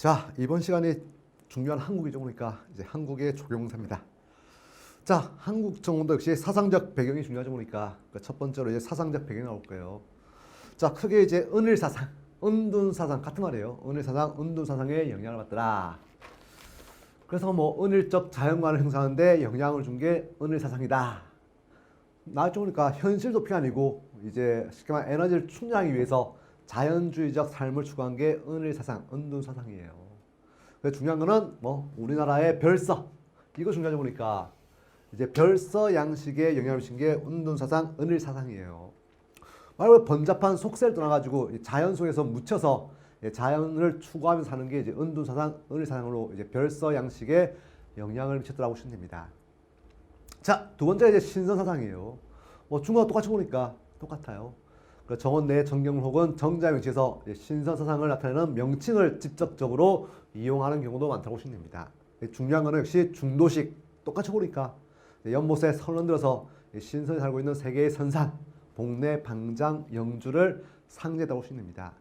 자, 이번 시간이 중요한 한국이죠. 그러니까 이제 한국의 조경사입니다. 자, 한국 정원도 역시 사상적 배경이 중요하죠. 보니까 첫 번째로 이제 사상적 배경이 나올 거예요. 자, 크게 이제 은일사상, 은둔사상 같은 말이에요. 은일사상, 은둔사상에 영향을 받더라. 그래서 뭐 은일적 자연관을 형성하는데 영향을 준 게 은일사상이다. 나중에 보니까 현실 도피가 아니고 이제 쉽게 말해 에너지를 충전하기 위해서 자연주의적 삶을 추구한 게 은일사상, 은둔사상이에요. 그래서 중요한 거는 뭐 우리나라의 별서 이거 중요하죠. 보니까 이제 별서 양식에 영향을 준 게 은둔사상, 은일사상이에요. 말로 번잡한 속세를 떠나가지고 자연 속에서 묻혀서 자연을 추구하면서 사는 게 이제 은둔사상, 은일사상으로 이제 별서 양식에 영향을 미쳤더라고 보시면 됩니다. 자, 두 번째 이제 신선사상이에요. 뭐 중국과 똑같이 보니까 똑같아요. 정원 내 정경물 혹은 정자 위치에서 신선사상을 나타내는 명칭을 직접적으로 이용하는 경우도 많다고 보시면 됩니다. 중요한 거는 역시 중도식 똑같이 보니까 연못에 선을 들어서 신선에 살고 있는 세 개의 선산, 복내, 방장, 영주를 상징했다고 보시면 됩니다.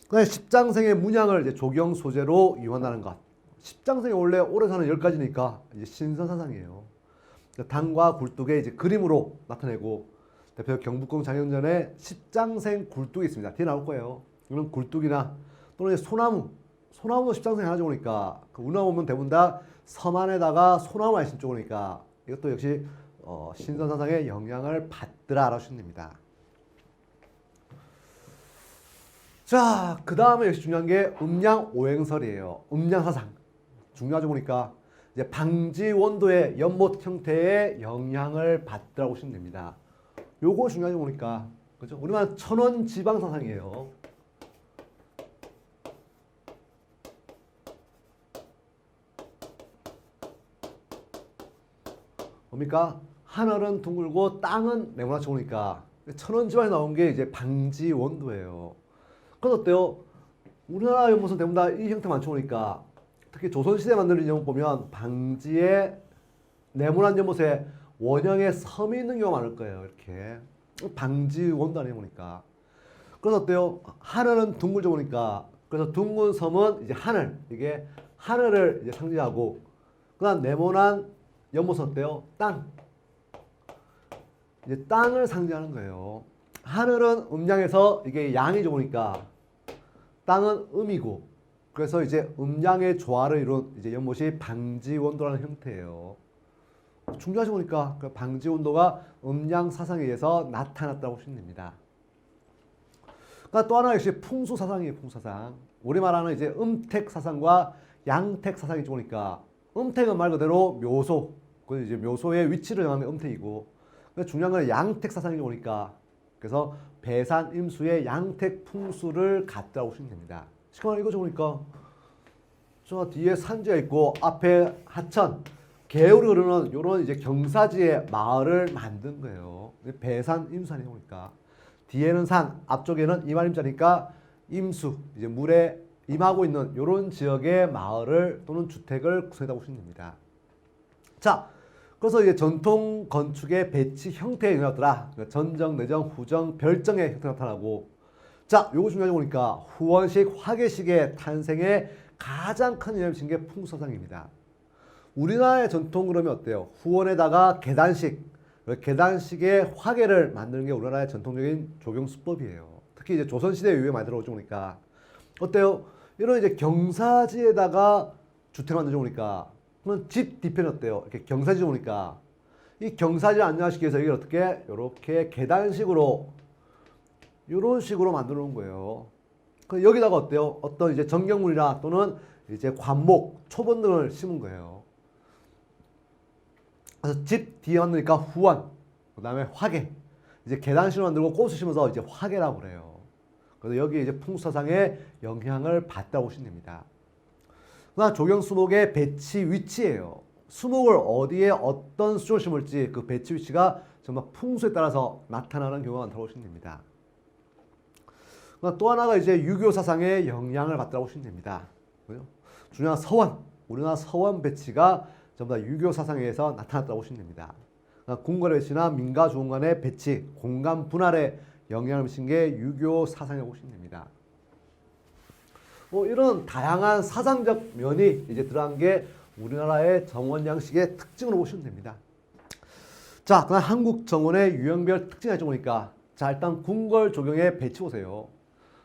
그다음에 십장생의 문양을 이제 조경 소재로 이용한다는 것. 십장생이 원래 오래 사는 10가지니까 이제 신선사상이에요. 당과 굴뚝의 이제 그림으로 나타내고 대표 경복궁 장영전에 십장생 굴뚝이 있습니다. 뒤에 나올 거예요. 이런 굴뚝이나 또는 소나무도 십장생 하나죠. 보니까 운하 보면 대부분 다 섬 안에다가 소나무 많이 심죠. 그러니까 이것도 역시 신선사상의 영향을 받더라 알아주시면 됩니다. 자, 그 다음에 역시 중요한 게 음양오행설이에요. 음양사상 중요하죠. 보니까 이제 방지 원도의 연못 형태에 영향을 받더라고 보시면 됩니다. 요거 중요하게 보니까 그죠? 우리만 천원 지방 사상이에요. 뭡니까? 하늘은 둥글고 땅은 네모나게 보니까 천원 지방에 나온 게 이제 방지 원도예요. 그래서 어때요? 우리나라 연못은 대부분 다 이 형태 많죠. 보니까 특히 조선시대 만드는 연못 보면 방지에 네모난 연못에 원형의 섬이 있는 경우가 많을 거예요. 이렇게 방지 원도 아니에요. 보니까 그래서 어때요? 하늘은 둥글죠. 보니까 그래서 둥근 섬은 이제 하늘, 이게 하늘을 이제 상징하고, 그다음 네모난 연못은 어때요? 땅, 이제 땅을 상징하는 거예요. 하늘은 음양에서 이게 양이죠. 보니까 땅은 음이고, 그래서 이제 음양의 조화를 이룬 이제 연못이 방지 원도라는 형태예요. 중요하지 보니까 그 방지 온도가 음양 사상에 의해서 나타났다고 보시면 됩니다. 그러니까 또 하나 역시 풍수 사상이에요. 풍수 사상. 우리 말하는 이제 음택 사상과 양택 사상이 보니까 음택은 말 그대로 묘소, 그 이제 묘소의 위치를 정하는 음택이고, 중요한 건 양택 사상이 보니까 그래서 배산 임수의 양택 풍수를 갖다고 보시면 됩니다. 시간을 이거 보니까 저 뒤에 산지가 있고 앞에 하천, 개울이 흐르는 이런 이제 경사지의 마을을 만든 거예요. 배산 임수산이 오니까 뒤에는 산, 앞쪽에는 이말임자니까 임수, 이제 물에 임하고 있는 이런 지역의 마을을 또는 주택을 구성했다고 보시면 됩니다. 자, 그래서 이제 전통 건축의 배치 형태에 영향을 전정, 내정, 후정, 별정의 형태가 나타나고, 자, 요거 중요하게 보니까 후원식, 화계식의 탄생에 가장 큰 영향을 미친 게 풍수사상입니다. 우리나라의 전통 그림이 어때요? 후원에다가 계단식의 화계를 만드는 게 우리나라의 전통적인 조경 수법이에요. 특히 이제 조선시대 이후에 많이 들어오죠. 보니까 어때요? 이런 이제 경사지에다가 주택 만들죠. 보니까 그러면 집 뒤편이 어때요? 이렇게 경사지 보니까 이 경사지를 안정화시키기 위해서 이걸 어떻게 이렇게 계단식으로 이런 식으로 만들어 놓은 거예요. 그 여기다가 어때요? 어떤 이제 정경물이나 또는 이제 관목, 초본 등을 심은 거예요. 그래서 집 뒤에 만드니까 후원, 그 다음에 화계, 이제 계단식으로 만들고 꽃을 심어서 이제 화계라고 그래요. 그래서 여기 이제 풍수사상의 영향을 받다고 보시면 됩니다. 그다음 조경 수목의 배치 위치예요. 수목을 어디에 어떤 수종을 심을지 그 배치 위치가 정말 풍수에 따라서 나타나는 경우가 많다고 보시면 됩니다. 또 하나가 이제 유교 사상의 영향을 받다고 보시면 됩니다. 중요한 서원, 우리나라 서원 배치가 전부 다 유교 사상에 의해서 나타났다고 보시면 됩니다. 궁궐의 배치나 민가 주공간의 배치, 공간 분할에 영향을 미친 게 유교 사상이라고 보시면 됩니다. 뭐 이런 다양한 사상적 면이 이제 들어간 게 우리나라의 정원 양식의 특징으로 보시면 됩니다. 자, 그다음 한국 정원의 유형별 특징이 좀 보니까 자, 일단 궁궐 조경의 배치 보세요.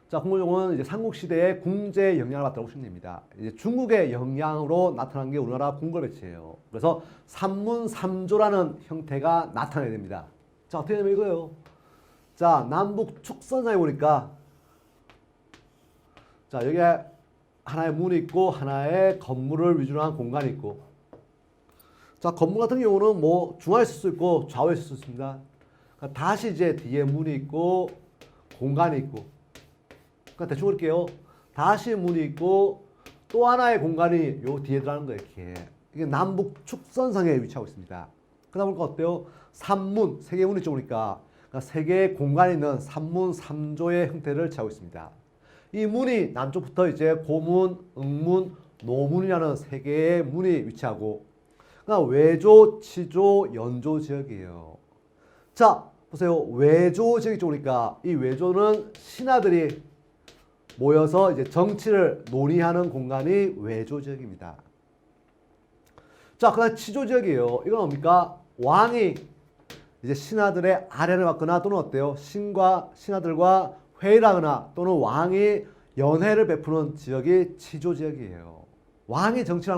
자, 궁궐 조경은 이제 삼국시대의 궁제 영향을 받다고 보시면 됩니다. 이제 중국의 영향으로 나타난 게 우리나라 궁궐 배치예요. 그래서 삼문삼조라는 형태가 나타나야 됩니다. 자, 어떻게 되면 이거예요. 자, 남북 축선상에 보니까 자, 여기에 하나의 문이 있고 하나의 건물을 위주로 한 공간이 있고 자, 건물 같은 경우는 뭐 중앙에 있을 수 있고 좌우에 있을 수 있습니다. 그러니까 다시 이제 뒤에 문이 있고 공간이 있고 그러니까 대충 그럴게요. 다시 문이 있고 또 하나의 공간이 요 뒤에 들어가는 거예요. 이렇게. 이게 남북 축선상에 위치하고 있습니다. 그러다 보니까 어때요? 삼문, 세 개의 문이 있죠. 그러니까 세 개의 공간이 있는 삼문삼조의 형태를 취하고 있습니다. 이 문이 남쪽부터 이제 고문, 응문, 노문이라는 세 개의 문이 위치하고 그러니까 외조, 치조, 연조 지역이에요. 자, 보세요. 외조 지역이 좋으니까 이 외조는 신하들이 모여서 이제 정치를 논의하는 공간이 외조 지역입니다. 자, 그다음 치조 지역이에요. 이건 뭡니까? 왕이 이제 신하들의 아련을 받거나 또는 어때요? 신하들과 회의를 하거나 또는 왕이 연회를 베푸는 지역이 치조 지역이에요. 왕이 정치하는